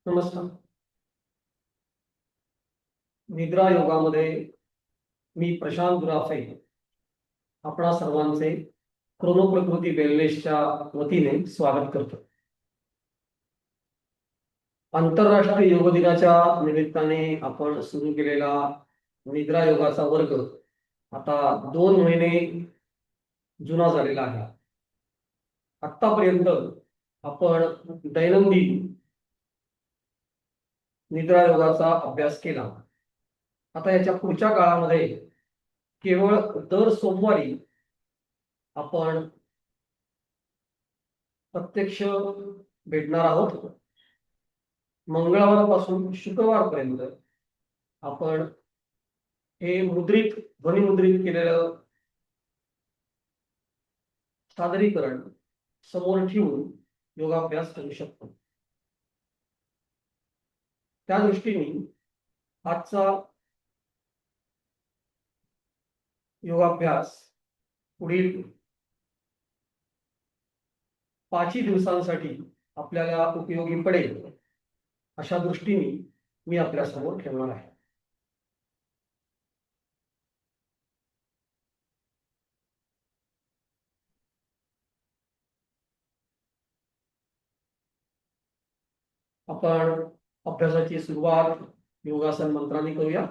नमस्कार. निद्रा योगामध्ये मी प्रशांत गुराफे आपणा सर्वांचे क्रोनो प्रकृती वेलनेसच्या वतीने स्वागत करतो. आंतरराष्ट्रीय योग दिनाच्या निमित्ताने आपण सुरू केलेला निद्रा योगाचा वर्ग आता 2 महिने जुना झालेला आहे. आतापर्यंत आपण दैनंदिन निद्रा योगाचा अभ्यास केला. आता याच्या पुढच्या काळामध्ये केवळ दर सोमवारी आपण प्रत्यक्ष भेटणार आहोत. मंगळवारपासून शुक्रवारपर्यंत आपण हे ध्वनिमुद्रित केलेलं सादरीकरण समोर ठेवून योगाभ्यास करू शकतो. त्या दृष्टीने आजचा योगाभ्यास पुढील 5 दिवसांसाठी आपल्याला उपयोगी पडेल अशा दृष्टीने मी आपल्या समोर ठेवणार आहे. आपण अभ्यासाची सुरुवात योगासन मंत्राने करूया.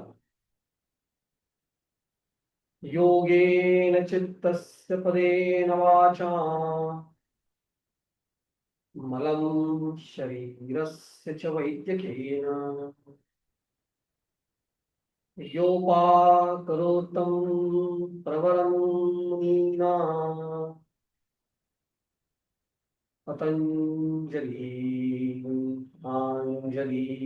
योगेन चित्तस्य पदेन वाचा मलं शरीरस्य च वैद्यकेन योपाकरोतं प्रवरं मुनीना पतंजलि आंजलिरानतोस्मि.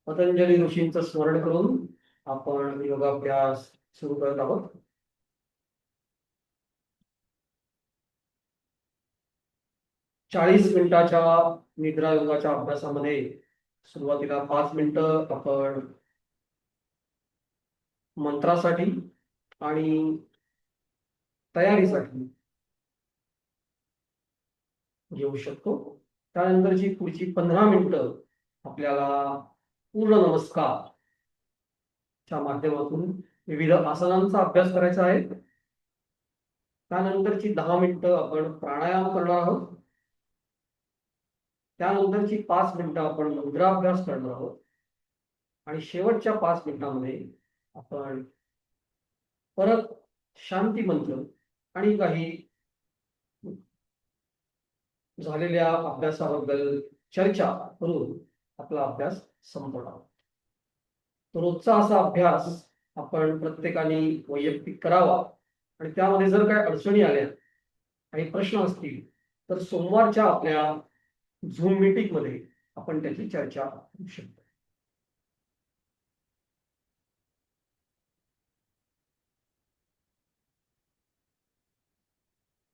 पतंजली ऋषींचं स्मरण करून आपण योगाभ्यास सुरू करत आहोत. चाळीस मिनिटाच्या निद्रा योगाच्या अभ्यासामध्ये सुरुवातीला 5 मिनिटं आपण मंत्रासाठी आणि तयारीसाठी घेऊ शकतो. त्यानंतरची पुढची 15 मिनिटं आपल्याला पूर्ण नमस्कारच्या माध्यमातून विविध आसनांचा अभ्यास करायचा आहे. त्यानंतरची 10 मिनिटं आपण प्राणायाम करणार आहोत. त्यानंतरची 5 मिनिटं आपण मुद्राभ्यास करणार आहोत आणि शेवटच्या 5 मिनिटांमध्ये आपण परत शांती मंत्र आणि काही झालेल्या अभ्यासाबद्दल चर्चा करून आपला अभ्यास संपवणार. रोजचा असा अभ्यास आपण प्रत्येकाने वैयक्तिक करावा आणि त्यामध्ये जर काही अडचणी आल्या आणि प्रश्न असतील तर सोमवारच्या आपल्या झूम मीटिंग मध्ये आपण त्याची चर्चा करू शकतो.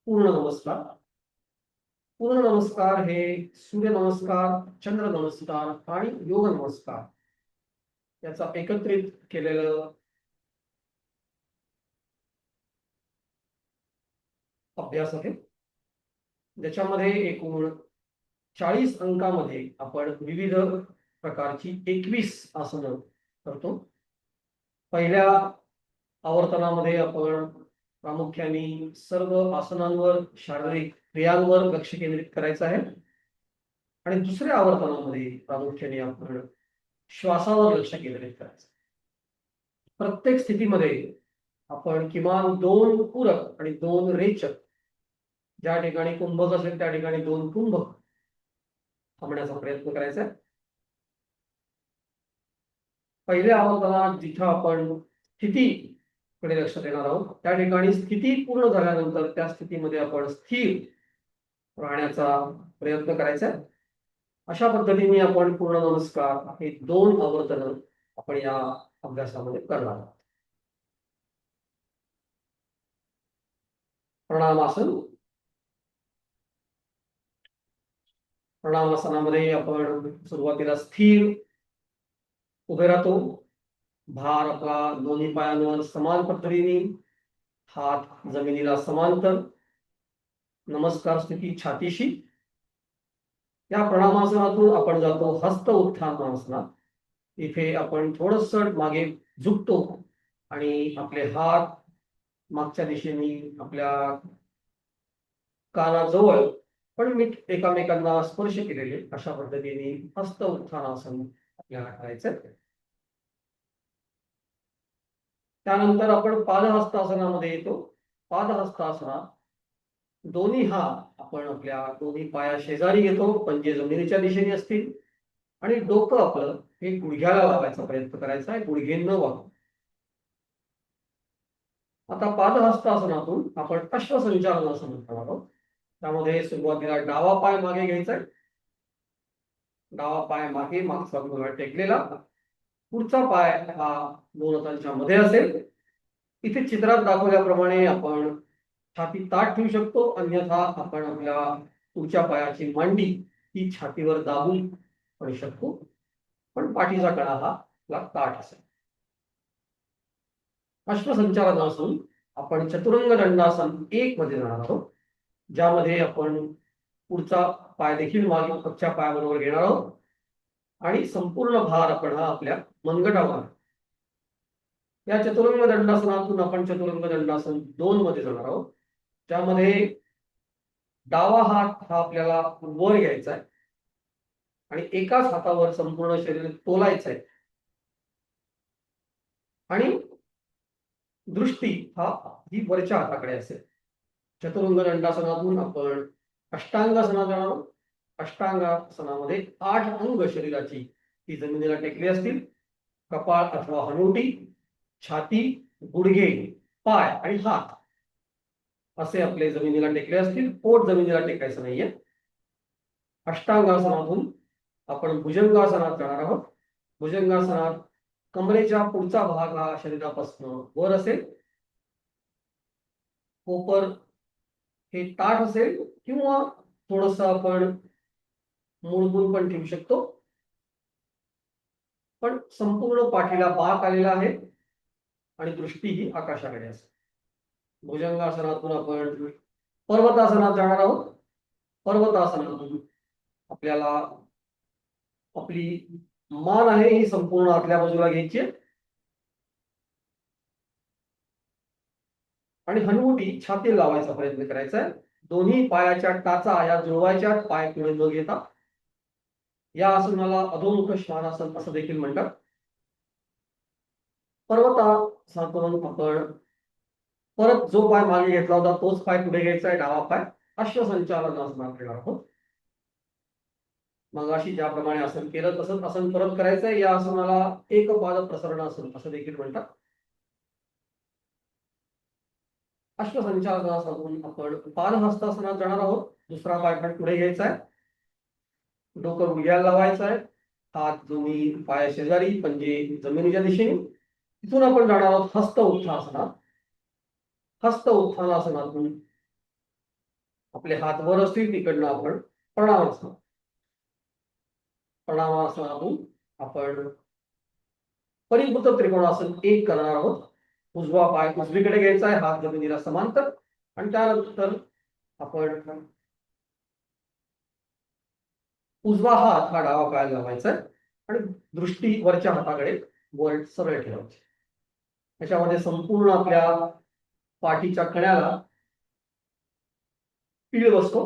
पूर्ण नमस्कार. पूर्ण नमस्कार हे सूर्य नमस्कार, चंद्र नमस्कार आणि योग नमस्कार याचा एकत्रित केलेलं अभ्यास आहे. ज्याच्यामध्ये एकूण 40 अंकामध्ये आपण विविध प्रकारची 21 आसनं करतो. पहिल्या आवर्तनामध्ये आपण प्रामुख्याने सर्व आसनांवर, शारीरिक क्रियांवर लक्ष केंद्रित करायचं आहे आणि दुसऱ्या आवर्तनामध्ये प्रामुख्याने आपण श्वासावर लक्ष केंद्रित करायचं. प्रत्येक स्थितीमध्ये आपण किमान 2 पूरक आणि 2 रेचक, ज्या ठिकाणी कुंभक असेल त्या ठिकाणी 2 कुंभक थांबण्याचा प्रयत्न करायचा. पहिल्या आवर्तनात जिथं आपण स्थितीकडे लक्ष देणार आहोत त्या ठिकाणी स्थिती पूर्ण झाल्यानंतर त्या स्थितीमध्ये आपण स्थिर राहण्याचा प्रयत्न करायचा. अशा पद्धतीने आपण पूर्ण नमस्कार हे 2 आवर्तन आपण या अभ्यासामध्ये करणार आहोत. प्रणामासन. प्रणामासनामध्ये आपण सुरुवातीला स्थिर उभे राहतो. भार आपला दोन्ही पायांवर समान पद्धतीने, हात जमिनीला समांतर, नमस्कार स्थिती छातीशी. या प्रणामासनातून आपण जातो हस्त उत्थानासनात. इथे आपण थोडस मागे झुकतो आणि आपले हात मागच्या दिशेने आपल्या कानाजवळ पण मी एकामेकांना स्पर्श केलेले अशा पद्धतीने हस्त उत्थानासन आपल्याला करायचं. त्यानंतर आपण पादहस्तासनामध्ये येतो. पादहस्तासनात दोन्ही हात आपण आपल्या दोन्ही पाया शेजारी घेतो, पंजे जमिनीच्या दिशेने असतील आणि डोकं आपलं हे गुडघ्याला लावायचा प्रयत्न करायचा आहे, गुडघे न वाकून. आता पादहस्तासनातून आपण अश्वसंचालनासन करणार आहोत. त्यामध्ये सुरुवातीला डावा पाय मागे घ्यायचा आहे, डावा पाय मागे मागचा गुडघा टेकलेला, पुढचा पाय हा दोन हातांच्या मध्ये असेल. इथे चित्रात दाखवल्याप्रमाणे आपण छाती ताठ ठेवू शकतो, अन्यथा आपण आपल्या पुढच्या पायाची मांडी ही छातीवर दाबून करू शकतो, पण पाठीचा कणा हा ताठ असेल. अश्वसंचालनासून आपण चतुरंग दंडासन 1 मध्ये जाणार आहोत, ज्यामध्ये आपण पुढचा पाय देखील मागे पगच्या पायाबरोबर घेणार आहोत आणि संपूर्ण भार आपण हा आपल्या मनगटावर. या चतुरंग दंडासनातून आपण चतुरंग दंडासन 2 मध्ये जाणार आहोत, ज्यामध्ये डावा हात हा आपल्याला वर घ्यायचा आहे आणि एकाच हातावर संपूर्ण शरीर तोलायचं आहे आणि दृष्टी ही वरच्या हाताकडे असेल. चतुरंग दंडासनातून आपण अष्टांगासनात जाणार आहोत. अष्टांगासनामध्ये 8 अंग शरीराची ती जमिनीला टेकली असतील. कपाळ अथवा हनुवटी, छाती, गुडघे, पाय आणि हात असे आपले जमिनीला टेकले असतील. पोट जमिनीला टेकायचं नाहीये. अष्टांगासनातून आपण भुजंगासनात जाणार आहोत. भुजंगासनात कमरेच्या पुढचा भाग हा शरीरापासून वर असेल. कोपर हे ताठ असेल किंवा थोडस आपण मुळगुण पण ठेवू शकतो, पण संपूर्ण पाठीला बाक आलेला आहे आणि दृष्टी ही आकाशाकडे असेल. भुजंगासनातून आपण पर्वतासनात जाणार आहोत. पर्वतासनातून आपल्याला आपली मान आहे ही संपूर्ण आतल्या बाजूला घ्यायची आणि हनुवटी छाती लावायचा प्रयत्न करायचा आहे. दोन्ही पायाच्या टाचा या जुळवायच्या, पाय पुढे न घेता. या आसनाला अधोमुख श्वानासन असं देखील म्हणतात. पर्वतासनातून आपण परत जो पाय मागे घेतला होता तोच पाय पुढे घ्यायचा आहे, डावा पाय. अश्वसंचालनासनात घेणार आहोत. मग अशी ज्याप्रमाणे आसन केलं तसंच आसन परत करायचंय. या आसनाला एक पाद प्रसरणासन असं देखील म्हणतात. अश्वसंचालनापासून आपण पादहस्तासनात जाणार आहोत. दुसरा पाय पण पुढे घ्यायचा आहे, डोकं गुडघ्याला लावायचं आहे, हात दोन्ही पाया शेजारी, पंजे जमिनीच्या दिशेने. तिथून आपण जाणार आहोत हस्त उत्थानासनात. हस्त उत्थानासनातून आपले हात वर असतील, तिकडनं आपण प्रणामासन. प्रणामासनातून आपण परिवृत्त त्रिकोणासन 1 करणार आहोत. उजवा पाय उजवीकडे घ्यायचा आहे, हात जमिनीला समांतर, आणि त्यानंतर आपण उजवा हात हा डावा पायाला लावायचा आहे आणि दृष्टी वरच्या हाताकडे वर सरळ ठेवायची. त्याच्यामध्ये संपूर्ण आपल्या पाठीच्या कण्याला पीळ बसतो.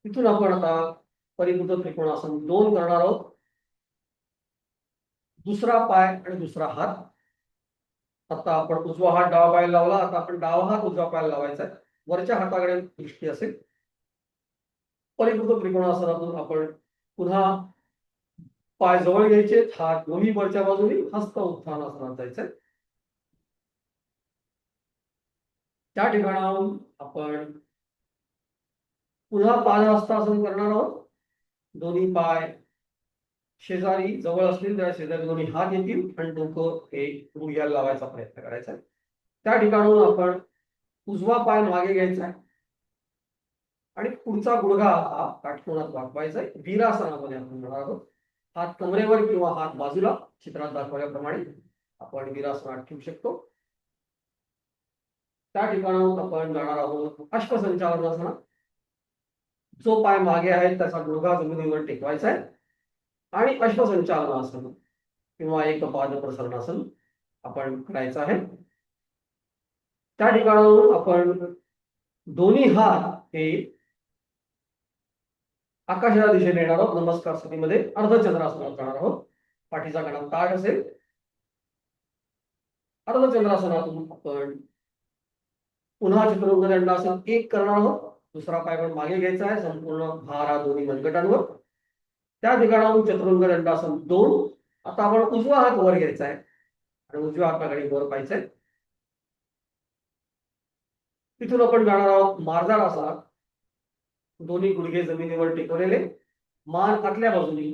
तिथून आपण आता परिवृत्त त्रिकोणासन 2 करणार आहोत. दुसरा पाय आणि दुसरा हात. आता आपण उजवा हात डावा पायाला लावला, आता आपण डावा हात उजवा पायाला लावायचा आहे. वरच्या हाताकडे दृष्टी असेल. परिवृत्त त्रिकोणासनातून आपण पुन्हा पाय जवळ घ्यायचे, हात दोन्ही वरच्या बाजूने, हस्त उत्थानासनात जायचंय. त्या ठिकाणाहून आपण पुन्हा पादहस्तासन करणार आहोत. दोन्ही पाय शेजारी जवळ असतील त्या शेजारी दोन्ही हात येतील आणि डोकं हे गुडघ्याला लावायचा प्रयत्न करायचा आहे. त्या ठिकाणाहून आपण उजवा पाय मागे घ्यायचा आहे आणि पुढचा गुडघा हा काटकोनात वाकवायचा आहे. वीरासनामध्ये आपण जाणार आहोत. हात कमरेवर किंवा हात बाजूला चित्रात दाखवल्याप्रमाणे आपण वीरासनात ठेवू शकतो. त्या ठिकाणाहून आपण जाणार आहोत अश्वसंचालनासनात. जो पाय मागे आहे त्याचा गुडघा जमिनीवर टेकवायचा आहे आणि अश्वसंचालनासन किंवा एक पाद प्रसरणासन आपण करायचं आहे. त्या ठिकाणाहून आपण दोन्ही हात हे आकाशाच्या दिशेने येणार आहोत. नमस्कार स्थितीमध्ये अर्धचंद्रासनात जाणार आहोत. पाठीचा कणा ताठ असेल. अर्धचंद्रासनातून आपण पुन्हा चतुरंग दंडासन एक करणार आहोत. दुसरा पाय पण मागे घ्यायचा आहे. संपूर्ण भार हा दोन्ही मनगटांवर. त्या ठिकाणाहून चतुरंग दंडासन 2. आता आपण उजवा हात वर घ्यायचा आहे आणि उजव्या हाताकडे वर पाहायचंय. तिथून आपण जाणार आहोत मार्जाळ आसनात. दोन्ही गुडघे जमिनीवर टेकवलेले, मान आतल्या बाजूनी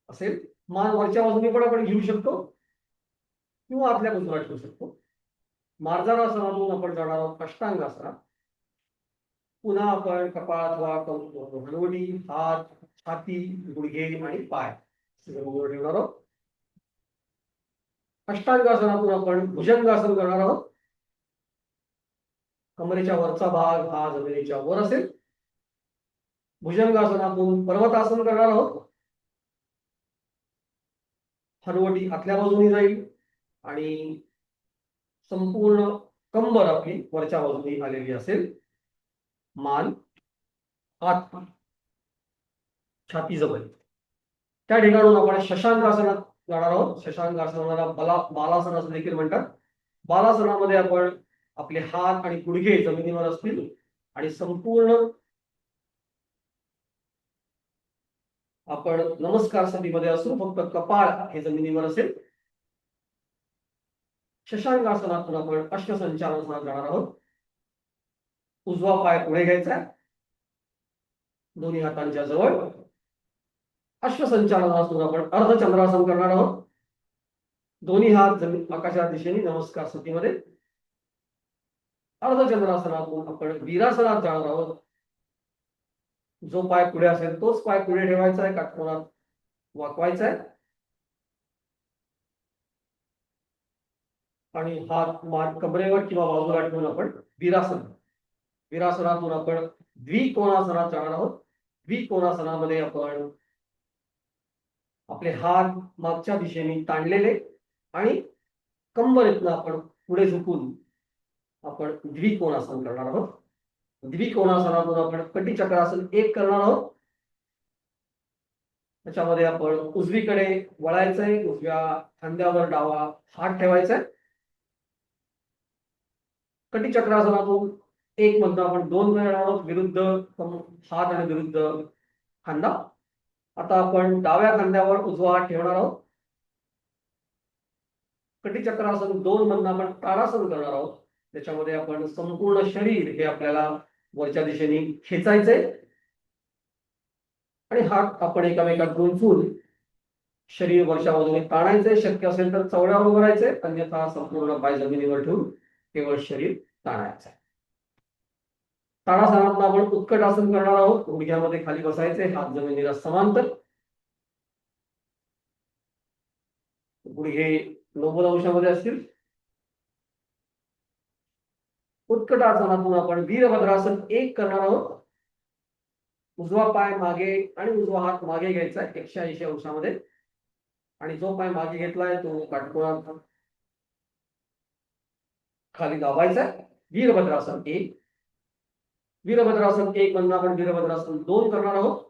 असेल. मान वरच्या बाजूने पण आपण घेऊ शकतो किंवा आतल्या बाजूला ठेवू शकतो. मार्जाळ आसनातून आपण जाणार आहोत अष्टांग आसनात. पुन्हा आपण कपाळ अथवा हलवडी, हात, छाती, गुडघे आणि पाय जमिनीवर ठेवणार आहोत. अष्टांगासनातून आपण भुजंगासन करणार आहोत. कमरेच्या वरचा भाग हा जमिनीच्या वर असेल. भुजंगासनातून पर्वतासन करणार आहोत. हलवटी आतल्या बाजूने जाईल आणि संपूर्ण कंबर आपली वरच्या बाजूने आलेली असेल. मान आत, छाती जवळ. त्या ठिकाणून आपण शशांकासनात जाणार आहोत. शशांकासनाला बालासन असं देखील म्हणतात. बालासनामध्ये आपण आपले हात आणि गुडघे जमिनीवर असतील आणि संपूर्ण आपण नमस्कार स्थितीमध्ये असू. फक्त कपाळ हे जमिनीवर असेल. शशांकासनातून आपण अश्वसंचालनासनात जाणार आहोत. उजवा पाय पुढे घ्यायचा दोन्ही हातांच्या जवळ. अश्वसंचालनातून आपण अर्धचंद्रासन करणार आहोत. दोन्ही हात जमीन आकाशाच्या दिशेने नमस्कार स्थितीमध्ये. अर्धचंद्रासनातून आपण वीरासनात जाणार आहोत. जो पाय पुढे असेल तोच पाय पुढे ठेवायचा आहे, काटकोनात वाकवायचा आहे आणि हात मान कमरेवर किंवा बाजूला ठेवून आपण वीरासन. वीरासनातून आपण द्विकोणासनात जाणार आहोत. द्विकोणासनामध्ये आपण आपले हात मागच्या दिशेने ताणलेले आणि कंबरेतनं आपण पुढे झुकून आपण द्विकोणासन करणार आहोत. द्विकोणासनातून आपण कटिचक्रासन 1 करणार आहोत. त्याच्यामध्ये आपण उजवीकडे वळायचंय. उजव्या खांद्यावर डावा हात ठेवायचा आहे. कटिचक्रासनातून 1 मधनं आपण 2 करणार आहोत. विरुद्ध हात आणि विरुद्ध खांदा. आता आपण डाव्या खांद्यावर उजवा हात ठेवणार आहोत. कटिचक्रासन 2 मधनं आपण ताडासन करणार आहोत. त्याच्यामध्ये आपण संपूर्ण शरीर हे आपल्याला वरच्या दिशेने खेचायचंय आणि हात आपण एकामेकात गुंफून शरीर वरच्या बाजूने ताणायचंय. शक्य असेल तर चवड्यावर उभं राहायचंय, अन्यथा संपूर्ण पाय जमिनीवर ठेवून केवळ शरीर ताणायचंय. ताडासनातून आपण उत्कट आसन करणार आहोत. गुडघ्यामध्ये खाली बसायचे, हात जमिनीला समांतर. गुडघे 90 अंशामध्ये असतील. उत्कट आसनातून आपण वीरभद्रासन 1 करणार आहोत. उजवा पाय मागे आणि उजवा हात मागे घ्यायचा 180 अंशामध्ये आणि जो पाय मागे घेतलाय तो काटकोनात खाली दाबायचा. वीरभद्रासन 1. वीरभद्रासन 1 मधून आपण वीरभद्रासन 2 करणार आहोत.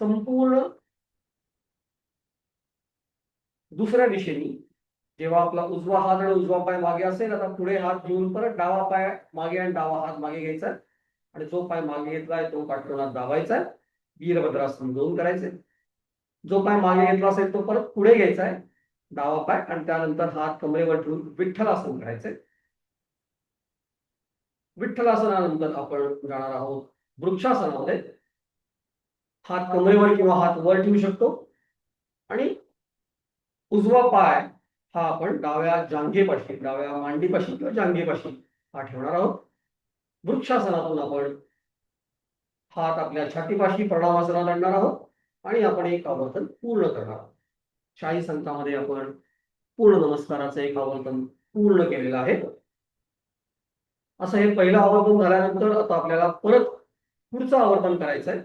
संपूर्ण दुसऱ्या दिशेने जेव्हा आपला उजवा हात आणि उजवा पाय मागे असेल, आता पुढे हात घेऊन परत डावा पाय मागे आणि डावा हात मागे घ्यायचा आणि जो पाय मागे घेतलाय तो काटकोनात दाबायचा. वीरभद्रासन 2 करायचे. जो पाय मागे घेतला असेल तो परत पुढे घ्यायचा आहे डावा पाय आणि त्यानंतर हात कमरेवर ठेवून विठ्ठलासन करायचे. विठ्ठलासनानंतर आपण जाणार आहोत वृक्षासनामध्ये. हात कमरेवर किंवा हात वर ठेवू शकतो आणि उजवा पाय हा आपण डाव्या जांघेपाशी, डाव्या मांडीपाशी किंवा जांघेपाशी हा ठेवणार आहोत. वृक्षासनातून आपण हात आपल्या छातीपाशी प्रणामासनात आणणार आहोत आणि आपण एक आवर्तन पूर्ण करणार आहोत. 40 अंकामध्ये आपण पूर्ण नमस्काराचं एक आवर्तन पूर्ण केलेलं आहे. असं हे पहिलं आवर्तन झाल्यानंतर आता आपल्याला परत पुढचं आवर्तन करायचं आहे.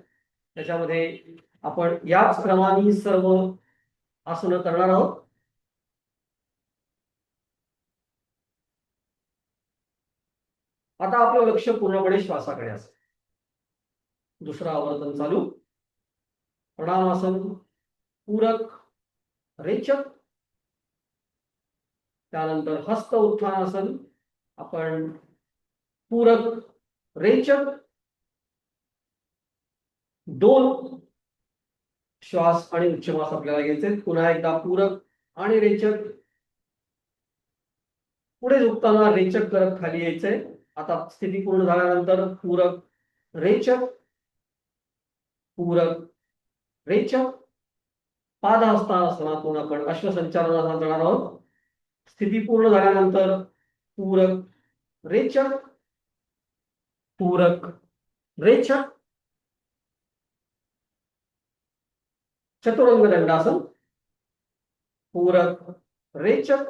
त्याच्यामध्ये आपण याच क्रमाने सर्व आसनं करणार आहोत. आता आपलं लक्ष पूर्णपणे श्वासाकडे असेल. दुसरं आवर्तन चालू. प्रणामासन, पूरक, रेचक. त्यानंतर हस्त उत्थानासन. आपण पूरक, रेचक. 2 श्वास आणि उच्छ्वास आपल्याला घ्यायचे. पुन्हा एकदा पूरक आणि रेचक. पुढे झुकताना रेचक करत खाली यायचंय. आता स्थिती पूर्ण झाल्यानंतर पूरक, रेचक, पूरक, रेचक. पादहस्तासनातून आपण अश्वसंचालनाला जाणार आहोत. स्थिती पूर्ण झाल्यानंतर पूरक, रेचक, पूरक, रेचक. चतुरंग दंडासन. पूरक, रेचक,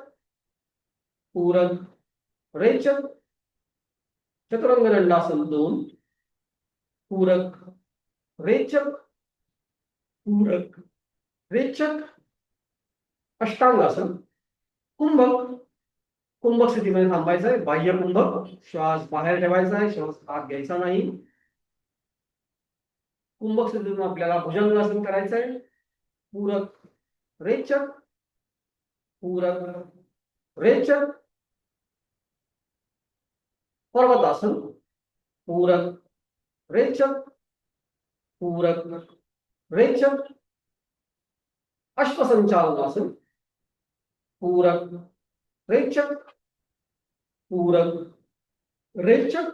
पूरक, रेचक. चतुरंग दंडासन 2. पूरक, रेचक, पूरक, रेचक. अष्टांगासन. कुंभक. कुंभक स्थितीमध्ये थांबायचं आहे. बाह्य कुंभक. श्वास बाहेर ठेवायचा आहे, श्वास आत घ्यायचा नाही. कुंभक स्थितीतून आपल्याला भुजंगासन करायचं आहे. पूरक, रेचक, पूरक, रेचक. पर्वतासन. पूरक, रेचक, पूरक, रेचक. अश्वसंचालनासन. पूरक, रेचक, पूरक, रेचक.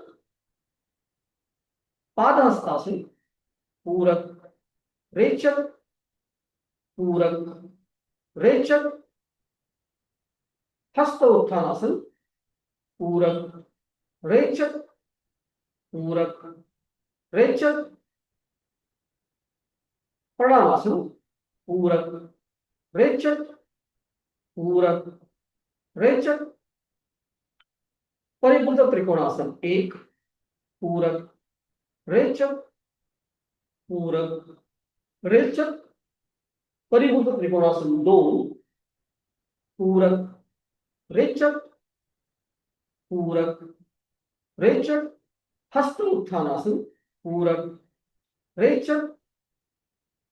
पादहस्तासन. पूरक, रेचक, पूरक, रेचक. हस्त उत्थानासन. पूरक, रेचक, पूरक, रेचक. प्रणामासन. पूरक, रेचक, पूरक, रेचक. परिपूर्ण त्रिकोणासन 1. पूरक, रेचक, पूरक, रेचक. परिपूर्ण त्रिकोणासन 2. पूरक, रेचक, पूरक, रेचक. हस्त उत्थानासन. पूरक, रेचक,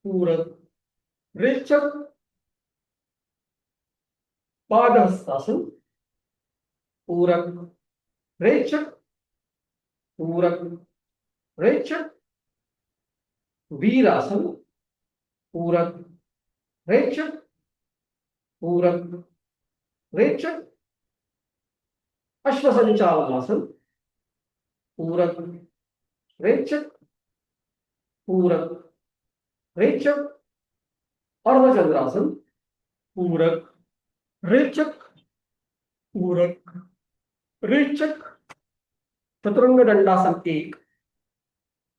पूरक, रेचक. पादहस्तासन. पूरक, रेचक, पूरक, रेचक. वीरासन. पूरक, रेचक, पूरक, रेचक. अश्वसंचालनासन. पूरक, रेचक, पूरक, रेचक. अर्धचंद्रासन. पूरक, रेचक, पूरक, रेचक. चतुरंग दंडासन 1.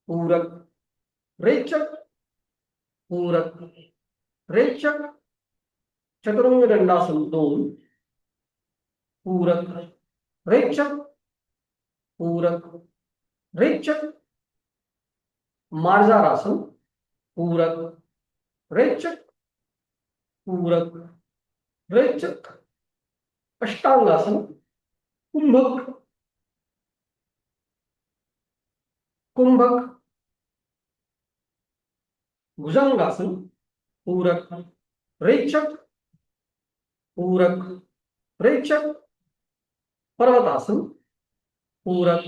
पूरक, रेचक, पूरक, रेचक. चतुरंग दंडासन 2. पूरक, रेचक, पूरक, रेचक. मार्जारासन. पूरक, रेचक, पूरक, रेचक. अष्टांगासन. कुंभक, कुंभक. भुजंगासन. पूरक, रेचक, पूरक, रेचक. पर्वतासन. पूरक,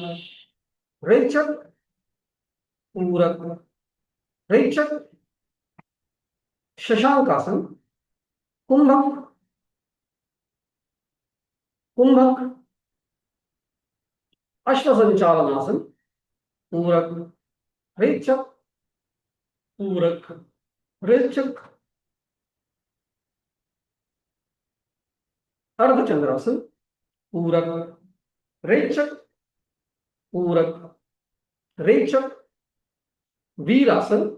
रेचक, पूरक, रेचक. शशांकासन. कुंभक, कुंभक. अश्वसंचालनासन. पूरक, रेचक, पूरक, रेचक. अर्धचंद्रासन. पूरक, रेचक, पूरक, रेचक. वीरासन.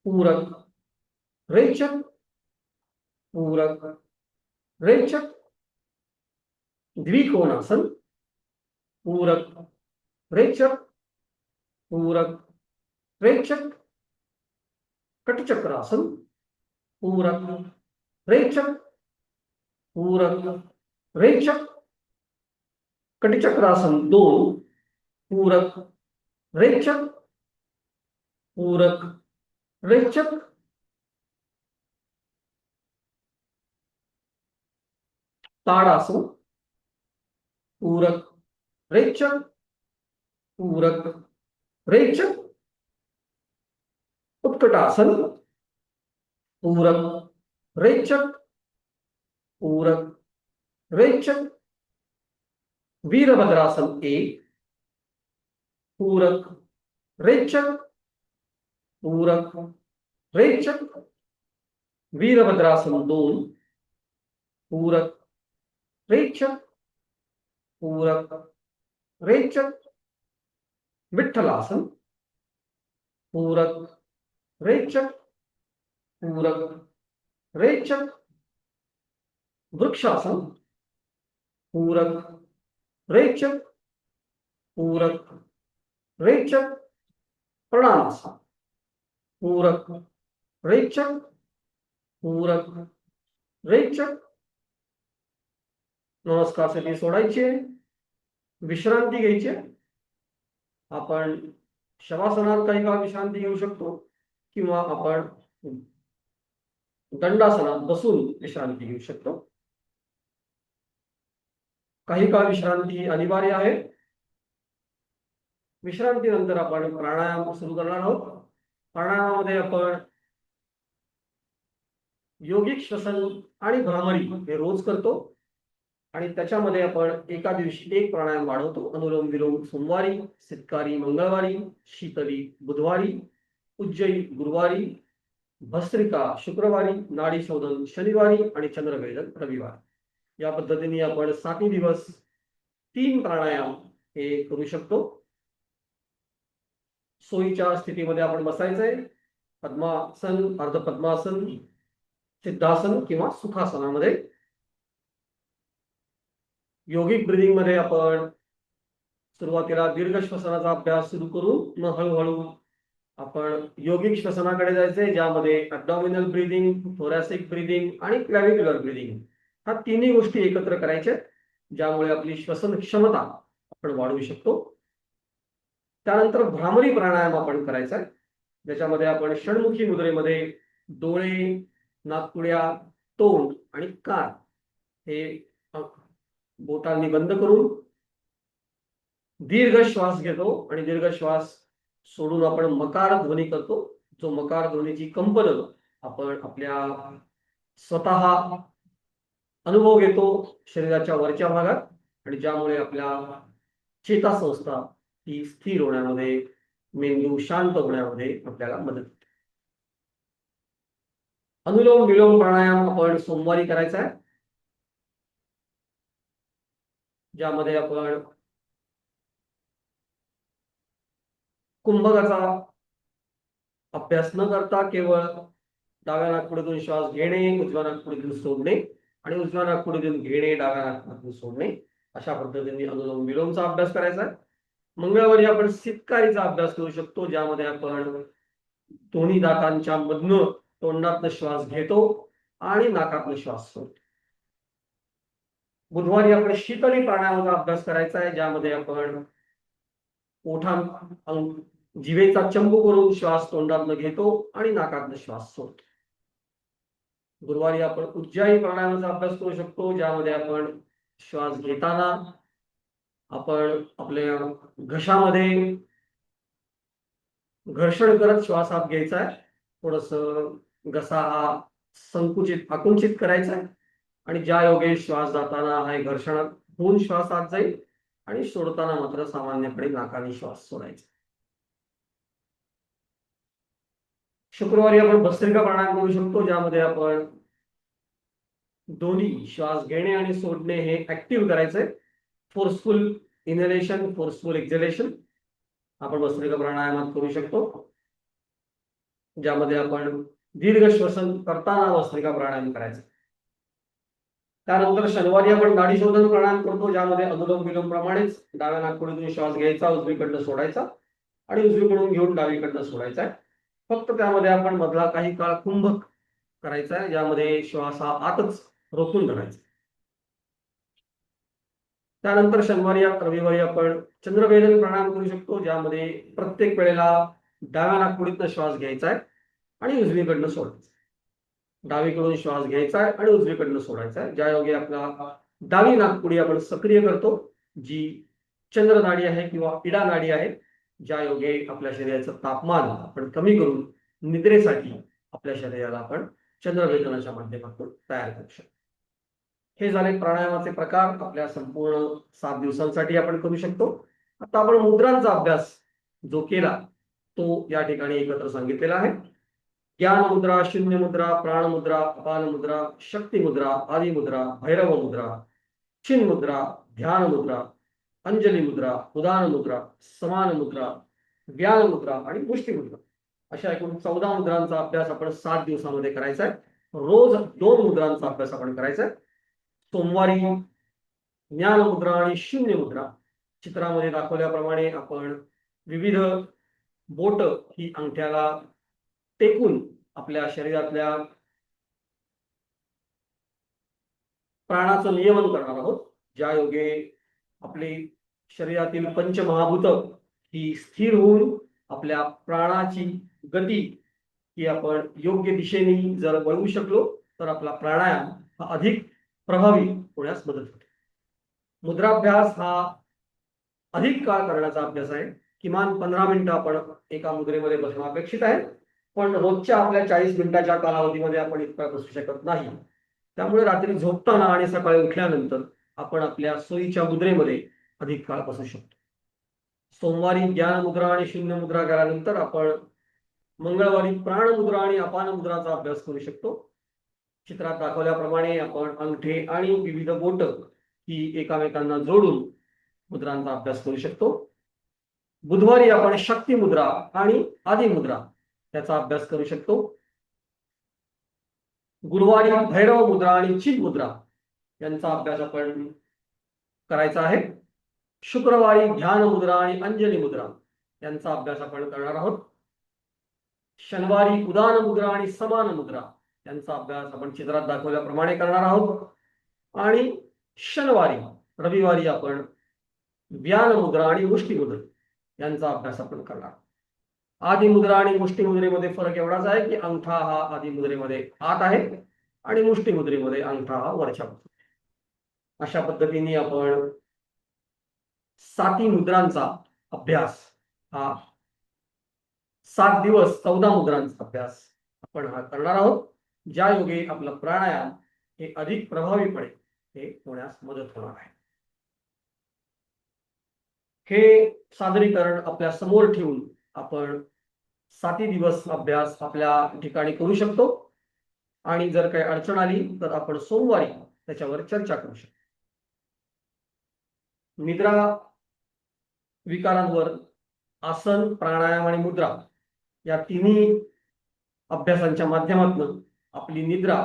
पूरक, रेचक, पूरक, रेचक. द्विकोणासन. पूरक रेचक, पूरक रेचक, कटचक्रासन, पूरक रेचक, पूरक रेचक, कटिचक्रासन 2, पूरक रेचक, पूरक रेचक, ताड़ासन, पूरक रेचक, पूरक रेचक, उत्कटासन, पूरक रेचक, पूरक रेचक, वीरभद्रासन 1, पूरक रेचक, पूरक रेचक, वीरभद्रासन 2, पूरक रेचक, पूरक रेचक, विठ्ठलासन, पूरक रेचक, पूरक रेचक, वृक्षासन, पूरक रेचक, पूरक रेचक, प्रणामासन, पूरक रेचक, पूरक रेचक. नमस्कार सोडायचे, विश्रांती घ्यायची. आपण शवासनात काही काळ विश्रांती घेऊ शकतो किंवा आपण दंडासनात बसून विश्रांती घेऊ शकतो. काही काळ विश्रांती अनिवार्य आहे. विश्रांतीनंतर आपण प्राणायाम सुरू करणार आहोत. प्राणायामामध्ये आपण योगिक श्वसन आणि भ्रामरी हे रोज करतो आणि त्याच्यामध्ये आपण एका दिवशी एक प्राणायाम वाढवतो. अनुलोम विलोम सोमवारी, सितकारी मंगळवारी, शीतली बुधवारी, उज्जयी गुरुवारी, भस्त्रिका शुक्रवारी, नाडी शोधन शनिवारी आणि चंद्रभेदन रविवारी. या पद्धतीने आपण 7 दिवस 3 प्राणायाम हे करू शकतो. सोयीच्या स्थितीमध्ये आपण बसायचंय. पद्मासन, अर्ध पद्मासन, सिद्धासन किंवा सुखासनामध्ये. योगिक ब्रीदिंग मध्ये आपण सुरुवातीला दीर्घ श्वसनाचा अभ्यास सुरू करून मग हळूहळू आपण योगिक श्वसनाकडे जायचंय, ज्यामध्ये ॲब्डॉमिनल ब्रीदिंग, थोरॅसिक ब्रीदिंग आणि क्लॅव्हिक्युलर ब्रीदिंग ह्या तिन्ही गोष्टी एकत्र करायच्या, ज्यामुळे आपली श्वसन क्षमता आपण वाढवू शकतो. त्यानंतर भ्रामरी प्राणायाम आपण करायचा आहे, ज्याच्यामध्ये आपण षण्मुखी मुद्रेमध्ये डोळे, नाकपुड्या, तोंड आणि कान हे बोटांनी बंद करून दीर्घ श्वास घेतो आणि दीर्घ श्वास सोडून आपण मकार ध्वनी करतो. जो मकार ध्वनीची कंपन आपण आपल्या स्वतः अनुभव घेतो शरीराच्या वरच्या भागात, आणि ज्यामुळे आपल्या चेतासंस्था ही स्थिर होण्यामध्ये, मेंदू शांत होण्यामध्ये आपल्याला मदत होते. अनुलोम विलोम प्राणायाम आपण सोमवारी करायचा आहे, ज्यामध्ये आपण कुंभकाचा अभ्यास न करता केवळ डाव्या नाकपुडीतून श्वास घेणे, उजव्या नाकपुडीतून सोडणे आणि उजव्या नाकपुडीतून घेणे, डाव्या नाकपुडीतून सोडणे, अशा पद्धतीने अनुलोम विलोमचा अभ्यास करायचा आहे. मंगळवारी आपण सितकारीचा अभ्यास करू शकतो, ज्यामध्ये आपण दोन्ही दातांच्या मधनं तोंडातनं श्वास घेतो आणि नाकातनं श्वास सोडतो. बुधवारी आपण शीतली प्राणायामाचा अभ्यास करायचा आहे, ज्यामध्ये आपण जिभेचा चंबू करून श्वास तोंडातनं घेतो आणि नाकातनं श्वास सोडतो. गुरुवारी आपण उज्जाई प्राणायामाचा अभ्यास करू शकतो, ज्यामध्ये आपण श्वास घेताना आपण आपल्या घशामध्ये घर्षण करत श्वास आत घ्यायचा आहे. थोडस घसा हा संकुचित आकुंचित करायचा आहे आणि ज्या योगे श्वास जाताना हा घर्षणात होऊन श्वास आत जाईल आणि सोडताना मात्र सामान्यपणे नाकाने श्वास सोडायचा. शुक्रवारी आपण भस्त्रिका प्राणायाम करू शकतो, ज्यामध्ये आपण दोन्ही श्वास घेणे आणि सोडणे हे ऍक्टिव्ह करायचंय. फोर्सफुल इनहेलेशन, फोर्सफुल एक्झेलेशन आपण भस्त्रिका प्राणायामात करू शकतो, ज्यामध्ये आपण दीर्घ श्वसन करताना भस्त्रिका प्राणायाम करायचा. त्यानंतर शनिवारी आपण नाडी शोधन प्राणायाम करतो, ज्यामध्ये अनुलोम विलोम प्रमाणेच डाव्या नाकपुडीतून श्वास घ्यायचा, उजवीकडनं सोडायचा आणि उजवीकडून घेऊन डावीकडनं सोडायचा आहे. फक्त त्यामध्ये आपण मधला काही काळ कुंभक करायचा आहे, ज्यामध्ये श्वास हा आतच रोखून धरायचा. त्यानंतर शनिवारी या रविवारी आपण चंद्रभेदन प्राणायाम करू शकतो, ज्यामध्ये प्रत्येक वेळेला डाव्या नाकपुडीतनं श्वास घ्यायचा आहे आणि उजवीकडनं सोडायचा. डावीकडून श्वास घ्यायचा आहे आणि उजवीकडनं सोडायचा आहे, ज्या योगे आपला डावी नाकपुडी आपण सक्रिय करतो, जी चंद्र नाडी आहे किंवा इडा नाडी आहे, ज्या योगे आपल्या शरीराचं तापमान आपण कमी करून निद्रेसाठी आपल्या शरीराला आपण चंद्रभेदनाच्या माध्यमातून तयार करू शकतो. हे झाले प्राणायामाचे प्रकार. आपल्या संपूर्ण 7 दिवसांसाठी आपण करू शकतो. आता आपण मुद्रांचा अभ्यास जो केला तो या ठिकाणी एकत्र सांगितलेला आहे. ज्ञान मुद्रा, शून्य मुद्रा, प्राण मुद्रा, अपान मुद्रा, शक्ती मुद्रा, आदि मुद्रा, भैरव मुद्रा, छिन्न मुद्रा, ध्यान मुद्रा, अंजली मुद्रा, उदान मुद्रा, समान मुद्रा, व्यान मुद्रा आणि मुष्टी मुद्रा, अशा एकूण 14 मुद्रांचा अभ्यास आपण 7 दिवसांमध्ये करायचा आहे. रोज 2 मुद्रांचा अभ्यास आपण करायचा आहे. सोमवारी ज्ञान मुद्रा आणि शून्य मुद्रा, चित्रामध्ये दाखवल्याप्रमाणे आपण विविध बोट ही अंगठ्याला टेकून आपल्या शरीरातल्या प्राणाचं नियमन करणार आहोत, ज्या योगे आपली शरीरातील पंचमहाभूत ही स्थिर होऊन आपल्या प्राणाची गती ही आपण योग्य दिशेने जर वळवू शकलो तर आपला प्राणायाम हा अधिक प्रभावी होण्यास मदत होते. मुद्राभ्यास हा अधिक काळ करण्याचा अभ्यास आहे. किमान 15 मिनिटं आपण एका मुद्रेमध्ये बसणं अपेक्षित आहे, पण रोजच्या आपल्या 40 मिनिटाच्या कालावधीमध्ये आपण इतका बसू शकत नाही. त्यामुळे रात्री झोपताना आणि सकाळी उठल्यानंतर आपण आपल्या सोयीच्या मुद्रेमध्ये अधिक काळ बसू शकतो. सोमवारी ज्ञान मुद्रा आणि शून्य मुद्रा केल्यानंतर आपण मंगळवारी प्राण मुद्रा आणि अपान मुद्राचा अभ्यास करू शकतो. चित्रात दाखवल्याप्रमाणे आपण अंगठे आणि विविध बोट ही एकामेकांना जोडून मुद्रांचा अभ्यास करू शकतो. बुधवारी आपण शक्ती मुद्रा आणि आदि मुद्रा याचा अभ्यास करू शकतो. गुरुवारी भैरव मुद्रा आणि छिन्न मुद्रा यांचा अभ्यास आपण करायचा आहे. शुक्रवारी ध्यान मुद्रा आणि अंजली मुद्रा यांचा अभ्यास आपण करणार आहोत. शनिवारी उदान मुद्रा आणि समान मुद्रा यांचा अभ्यास आपण चित्रात दाखवल्याप्रमाणे करणार आहोत. आणि शनिवारी रविवारी आपण व्यान मुद्रा आणि मुष्टी मुद्रा यांचा अभ्यास आपण करणार. आदि मुद्रा आणि मुष्टी मुद्रेमध्ये फरक एवढाच आहे की अंगठा हा आदि मुद्रेमध्ये आत आहे आणि मुष्टी मुद्रेमध्ये अंगठा हा वरच्या बाजूला. अशा पद्धतीने आपण 7 मुद्रांचा अभ्यास हा 7 दिवस 14 मुद्रांचा अभ्यास आपण हा करणार आहोत, ज्या योगे आपलं प्राणायाम हे अधिक प्रभावीपणे हे होण्यास मदत होणार आहे. हे सादरीकरण आपल्या समोर ठेवून आपण 7 दिवस अभ्यास आपल्या ठिकाणी करू शकतो आणि जर काही अडचण आली तर आपण सोमवारी त्याच्यावर चर्चा करू शकतो. निद्रा विकारांवर आसन, प्राणायाम आणि मुद्रा या तिन्ही अभ्यासांच्या माध्यमातून आपली निद्रा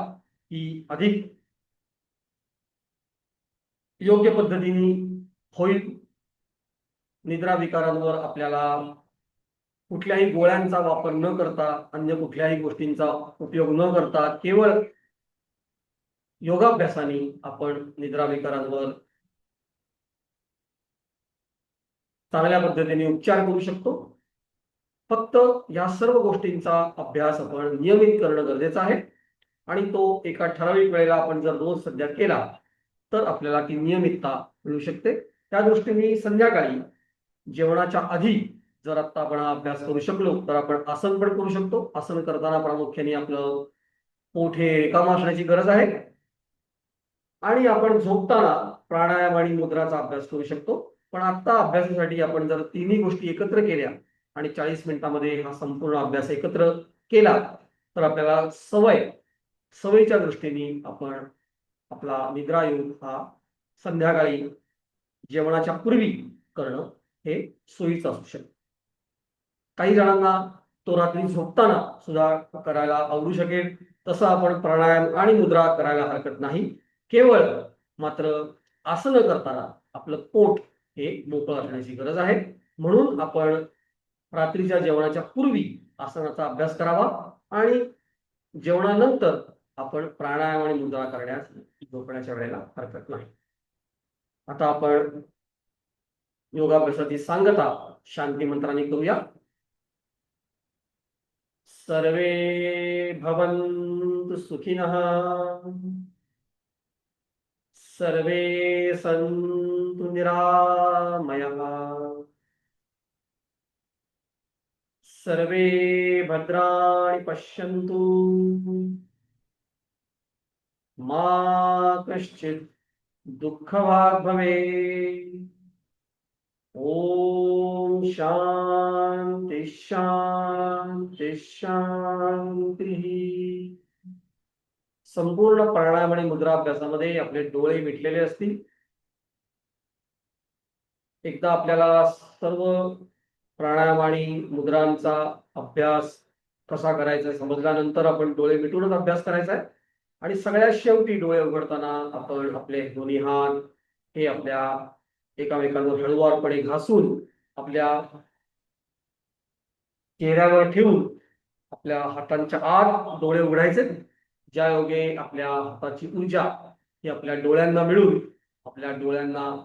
ही अधिक योग्य पद्धतीने होईल. निद्रा विकारांवर आपल्याला कुठल्याही गोळ्यांचा वापर न करता, अन्य कुठल्याही गोष्टींचा उपयोग न करता केवळ योगाभ्यासाने आपण निद्रा विकारांवर चांगल्या पद्धतीने उपचार करू शकतो. फक्त या सर्व गोष्टींचा अभ्यास आपण नियमित करणं गरजेचं आहे आणि तो एका ठराविक वेळेला आपण जर रोज सध्या केला तर आपल्याला ती नियमितता मिळू शकते. त्या दृष्टीने संध्याकाळी जेवणाच्या आधी जर आता आपण हा अभ्यास करू शकलो तर आपण आसन पण करू शकतो. आसन करताना प्रामुख्याने आपलं पोट हे रिकामं असण्याची गरज आहे आणि आपण झोपताना प्राणायाम आणि मुद्राचा अभ्यास करू शकतो. पण आता अभ्यासासाठी आपण जर तिन्ही गोष्टी एकत्र केल्या आणि 40 मिनिटांमध्ये हा संपूर्ण अभ्यास एकत्र केला तर आपल्याला सवयीच्या दृष्टीने आपण आपला निद्रा योग हा संध्याकाळी जेवणाच्या पूर्वी करणं हे सोयीचं असू शकतं. काही जणांना तो रात्री झोपताना सुद्धा करायला आवडू शकेल, तसं आपण प्राणायाम आणि मुद्रा करायला हरकत नाही. केवळ मात्र असं न करताना आपलं पोट हे मोकळं असण्याची गरज आहे. म्हणून आपण रात्रीच्या जेवणाच्या पूर्वी आसनाचा अभ्यास करावा आणि जेवणानंतर आपण प्राणायाम आणि मुद्रा करण्यास झोपण्याच्या वेळेला हरकत नाही. आता आपण योगाभ्यासाची सांगता शांती मंत्राने करूया. सर्वे भवन्तु सुखिनः, सर्वे सन्तु निरामयाः, सर्वे भद्राणि पश्यन्तु, मा कश्चित् दुःखभाग् भवेत्. ओम शांति शांति शांती. संपूर्ण प्राणायाम आणि मुद्रा अभ्यासामध्ये आपले डोळे मिटलेले असतील. एकदा आपल्याला सर्व प्राणायाम आणि मुद्रांचा अभ्यास कसा करायचा समजल्यानंतर आपण डोळे मिटूनच अभ्यास करायचा आहे. आणि सगळ्यात शेवटी डोळे उघडताना आपण आपले दोन्ही हात हे आपल्या एकामेकांवर हळुवारपणे घासून आपल्या चेहऱ्यावर ठेवून आपल्या हातांच्या आत डोळे उघडायचे. ज्या योगे आपल्या हाताची ऊर्जा ही आपल्या डोळ्यांना मिळून आपल्या डोळ्यांना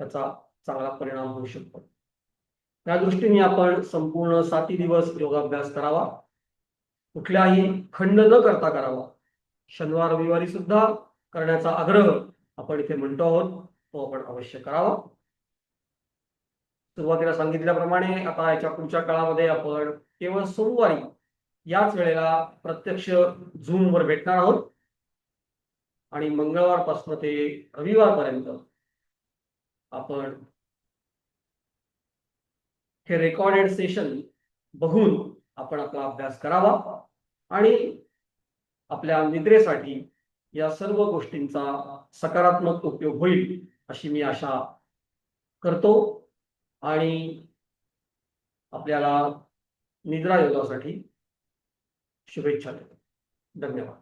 त्याचा चांगला परिणाम होऊ शकतो. त्या दृष्टीने आपण संपूर्ण 7 दिवस योगाभ्यास करावा. कुठल्याही खंड न करता करावा. शनिवार रविवारी सुद्धा करण्याचा आग्रह आपण इथे म्हणतो आहोत, तो आपण अवश्य करावा. सुरुवातीला सांगितल्याप्रमाणे आता याच्या पुढच्या काळामध्ये आपण केवळ सोमवारी याच वेळेला प्रत्यक्ष झूम वर भेटणार आहोत आणि मंगळवारपासून ते रविवारपर्यंत आपण हे रेकॉर्डेड सेशन बघून आपण आपला अभ्यास करावा आणि आपल्या निद्रेसाठी या सर्व गोष्टींचा सकारात्मक उपयोग होईल अशी मी आशा करतो आणि आपल्याला निद्रा योगासाठी शुभेच्छा देतो. धन्यवाद.